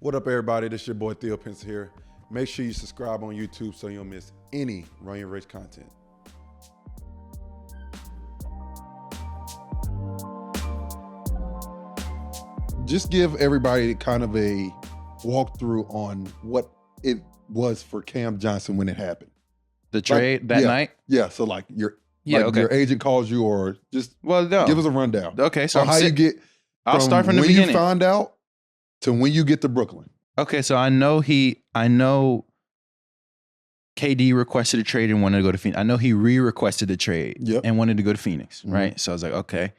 What up, everybody? This is your boy Theo Pinson here. Make sure you subscribe on YouTube so you don't miss any Run Your Race content. Just give everybody kind of a walkthrough on what it was for Cam Johnson when it happened. The trade that night? Yeah, so like your agent calls you, or just give us a rundown. Okay, so how you get I'll start from the when beginning. You found out to when you get to Brooklyn. Okay, so I know KD requested a trade and wanted to go to Phoenix. I know he re-requested the trade and wanted to go to Phoenix, right? So I was like, okay,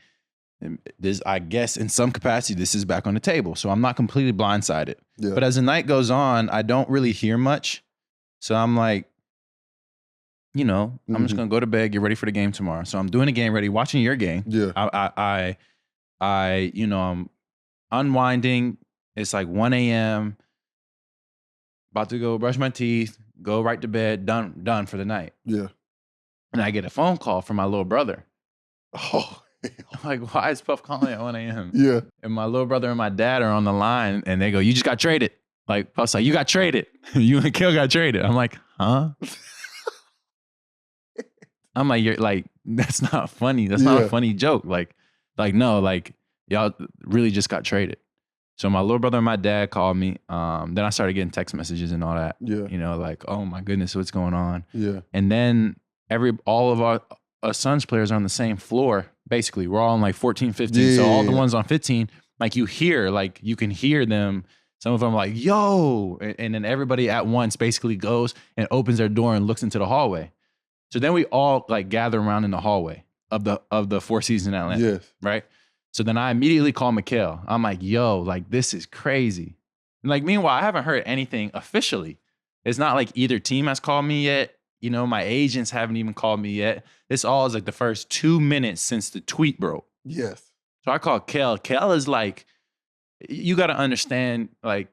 this, I guess in some capacity, this is back on the table. So I'm not completely blindsided. Yeah. But as the night goes on, I don't really hear much. So I'm like, I'm just gonna go to bed, get ready for the game tomorrow. So I'm doing the game ready, watching your game. Yeah. I'm unwinding. It's like 1 a.m. About to go brush my teeth, go right to bed, done for the night. Yeah. And I get a phone call from my little brother. Oh, I'm like, why is Puff calling at 1 a.m.? Yeah. And my little brother and my dad are on the line and they go, you just got traded. Like, Puff's like, you got traded. You and Kill got traded. I'm like, huh? I'm like, you're like, that's not funny. That's not a funny joke. Like, no, like, y'all really just got traded. So my little brother and my dad called me. Then I started getting text messages and all that. Yeah. Like, oh my goodness, what's going on? Yeah. And then all of our Suns players are on the same floor. Basically, we're all on like 14, 15. Yeah, so all the ones on 15, like you can hear them. Some of them like, yo. And then everybody at once basically goes and opens their door and looks into the hallway. So then we all like gather around in the hallway of the Four Seasons in Atlanta. Yes. Right? So then I immediately call Mikhail. I'm like, yo, like this is crazy. And like meanwhile, I haven't heard anything officially. It's not like either team has called me yet. My agents haven't even called me yet. This all is like the first 2 minutes since the tweet broke. Yes. So I call Kel. Kel is like, you got to understand, like,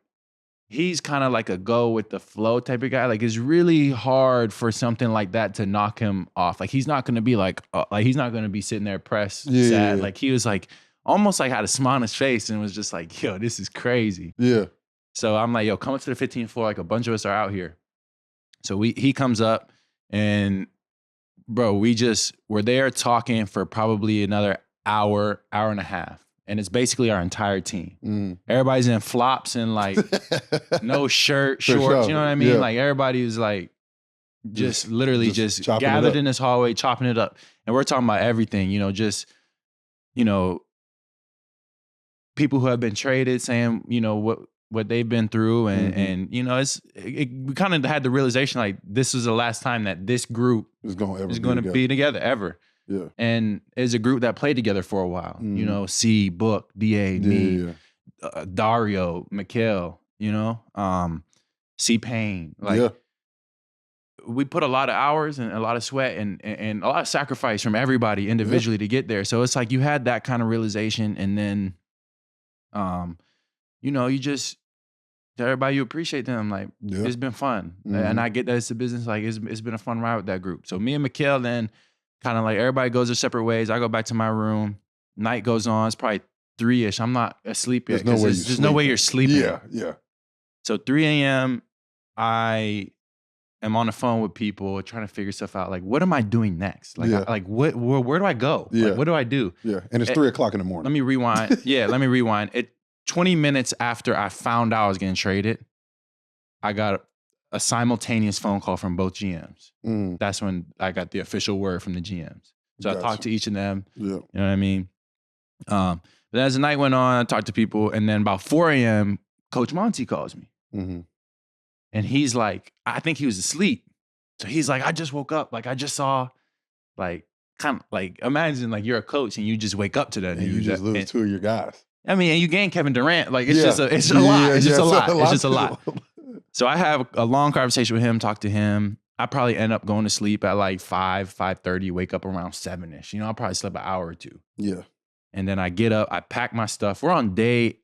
he's kind of like a go with the flow type of guy. Like, it's really hard for something like that to knock him off. Like, he's not going to be like he's not going to be sitting there pressed, sad. Yeah. Like, he was like, almost like had a smile on his face and was just like, yo, this is crazy. Yeah. So I'm like, yo, come up to the 15th floor. Like, a bunch of us are out here. So he comes up and, bro, we're there talking for probably another hour and a half. And it's basically our entire team. Everybody's in flops and like no shirt, shorts, you know what I mean? Yeah. Like everybody was like just literally gathered in this hallway, chopping it up. And we're talking about everything, people who have been traded saying, what they've been through. And we kind of had the realization like this is the last time that this group is going to be together ever. Yeah. And it's a group that played together for a while. C, Book, DA, me, Dario, Mikhail, C Payne. Like we put a lot of hours and a lot of sweat and a lot of sacrifice from everybody individually to get there. So it's like you had that kind of realization, and then you just tell everybody you appreciate them. Like it's been fun. And I get that it's a business, like it's been a fun ride with that group. So me and Mikhail then kind of like everybody goes their separate ways. I go back to my room. Night goes on. It's probably 3-ish. I'm not asleep yet. There's no way you're sleeping. Yeah. So 3 a.m. I am on the phone with people trying to figure stuff out. Like, what am I doing next? Like, where do I go? Yeah. Like, what do I do? Yeah. And it's 3 o'clock in the morning. Let me rewind. Let me rewind. 20 minutes after I found out I was getting traded, I got a simultaneous phone call from both GMs. That's when I got the official word from the GMs. So I talked to each of them. Yeah. You know what I mean? But as the night went on, I talked to people, and then about 4 a.m., Coach Monty calls me. And he's like, I think he was asleep. So he's like, I just woke up. Like, I just saw, like, kind of like, imagine like you're a coach and you just wake up to that. And you just lose 2 of your guys. I mean, and you gain Kevin Durant. Like, it's just a lot. It's just a lot. So I have a long conversation with him, talk to him. I probably end up going to sleep at like 5:30, wake up around 7-ish. I probably slept an hour or two. Yeah. And then I get up, I pack my stuff. We're on day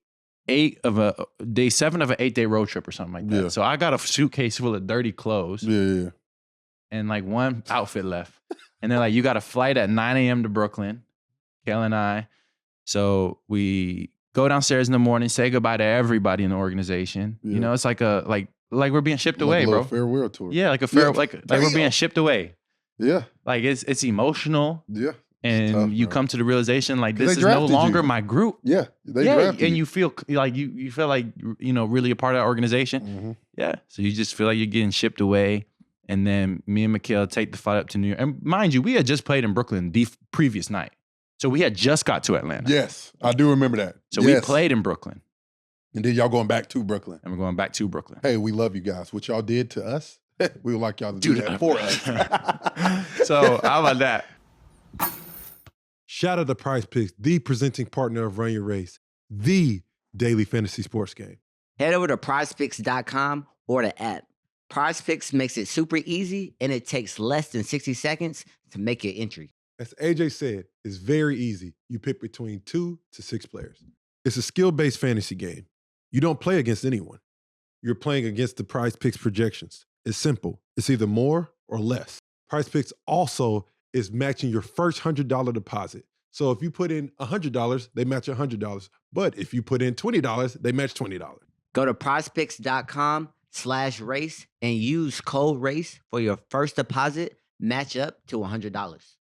7 of an 8-day road trip or something like that. Yeah. So I got a suitcase full of dirty clothes. Yeah. And like one outfit left. And they're like, you got a flight at 9 a.m. to Brooklyn, Kale and I. So we go downstairs in the morning, say goodbye to everybody in the organization. Yeah. You know, it's like we're being shipped Like away, a little bro. farewell tour. Yeah, like like we're being shipped away. Yeah. Like it's emotional. Yeah. And tough, you bro. come to the realization like this they is no drafted longer you. my group. Yeah. They drafted and you feel like you feel like, you know, really a part of that organization. Mm-hmm. Yeah. So you just feel like you're getting shipped away. And then me and Mikhail take the flight up to New York. And mind you, we had just played in Brooklyn the previous night. So we had just got to Atlanta. Yes, I do remember that. So we played in Brooklyn. And then y'all going back to Brooklyn. And we're going back to Brooklyn. Hey, we love you guys. What y'all did to us, we would like y'all to do that for us. So how about that? Shout out to Prize Picks, the presenting partner of Run Your Race, the daily fantasy sports game. Head over to prizepicks.com or the app. Prize Picks makes it super easy, and it takes less than 60 seconds to make your entry. As AJ said, it's very easy. You pick between 2 to 6 players. It's a skill-based fantasy game. You don't play against anyone. You're playing against the Prize Picks projections. It's simple. It's either more or less. Prize Picks also is matching your first $100 deposit. So if you put in $100, they match $100. But if you put in $20, they match $20. Go to prizepicks.com/race and use code RACE for your first deposit match up to $100.